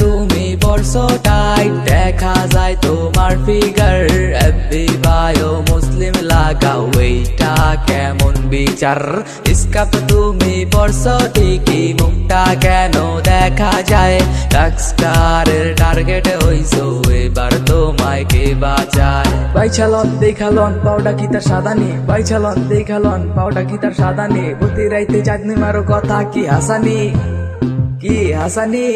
তুমি পরছো টাইট, দেখা যায় তোমার ফিগার। এফবি বায়ো মুসলিম লাগাও, এইটা কেমন বিচার? স্কার্ফ তুমি পরছো ঠিকই, মুখটা কেন দেখা যায়? রকস্টারের টার্গেট হইছো, এবার তোমায় কে বাঁচায়? বাইছালন দেখালন পাউডা কি তার সাদানি, বাইছালন দেখালন পাউডা কি তার সাদানি। প্রতি রাইতে চাঁদনি মারো কথা কি হাসানি, কি হাসানি।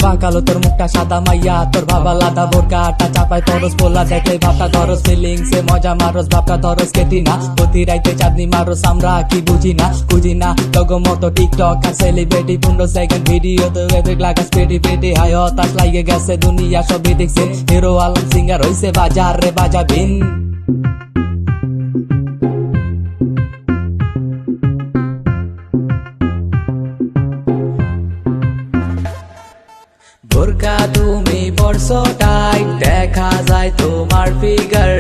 পাকালো তোর মুখটা সাদা মাইয়া, তোর বাবা লাদা বোরকা আটা চাপায় তরস, পোলা দেখলে ভাবটা ধরস, ফিলিংসে মজা মারস, ভাবটা ধরস কেটি না। প্রতি রাইতে চাঁদনি মারস, আমরা কি বুঝি না তগো মতো টিকটক আর সেলিব্রিটি 15 সেকেন্ড ভিডিও তো এপিক লাগাস পেটি পেটি। হায় হতাশ লাগে গেছে দুনিয়া সবই দেখছে, হিরো আলম সিঙ্গার হইছে বাজার রে বাজাবিন। বোরকা তুমি পরছো টাইট, দেখা যায় তোমার ফিগার।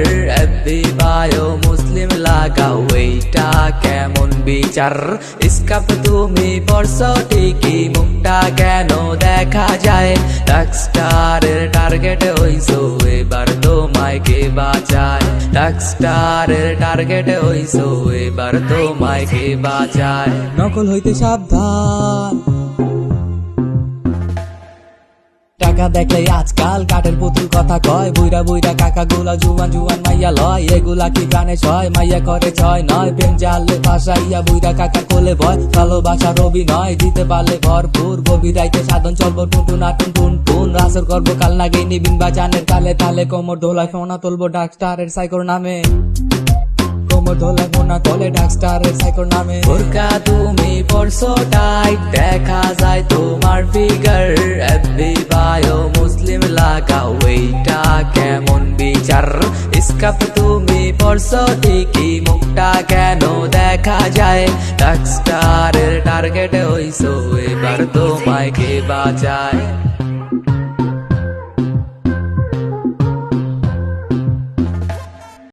এফবি বায়ো মুসলিম লাগাও, এইটা কেমন বিচার? স্কার্ফ তুমি পরছো ঠিকই, মুখটা কেন দেখা যায়? রকস্টারের টার্গেট হইছো, এবার তোমায় কে বাঁচায়? রকস্টারের টার্গেট হইছো, এবার তোমায় কে বাঁচায়? নকল হইতে সাবধান, টাকা দেখলে আজকাল কাঠের পুতুল কথা কয়। বুইরা বুইরা কাকা গুলা জুয়ান জুয়ান মাইয়া লয়, এগুলা কি গানে ছয়? মাইয়া করে ছয় নয়, প্রেম জালে ফাঁসাইয়া বুইরা কাকা কোলে ভয়। ভালোবাসার অভিনয় দিতে পারলে ভরপুর, গভীর রাইতে সাধন চলবো টুনটুন আটুন টুন টুন। রাসর করবো কাল নাগে নিবিন বাজানের তালে তালে, কোমর ঢোলায় ফোনা তুলবো ডাকস্টারের সাইকোর নামে, কোমর ঢোলায় ফোনা তোলে ডাকস্টারের সাইকোর নামে। বোরকা তুমি পরছো টাইট, দেখা যায় তোমার ফিগার। এফবি বায়ো মুসলিম লাগাও, এইটা কেমন বিচার? স্কার্ফ তুমি পরছো ঠিকই, মুখটা কেন দেখা যায়? রকস্টারের টার্গেট হইছো, এবার তোমায় কে বাঁচায়?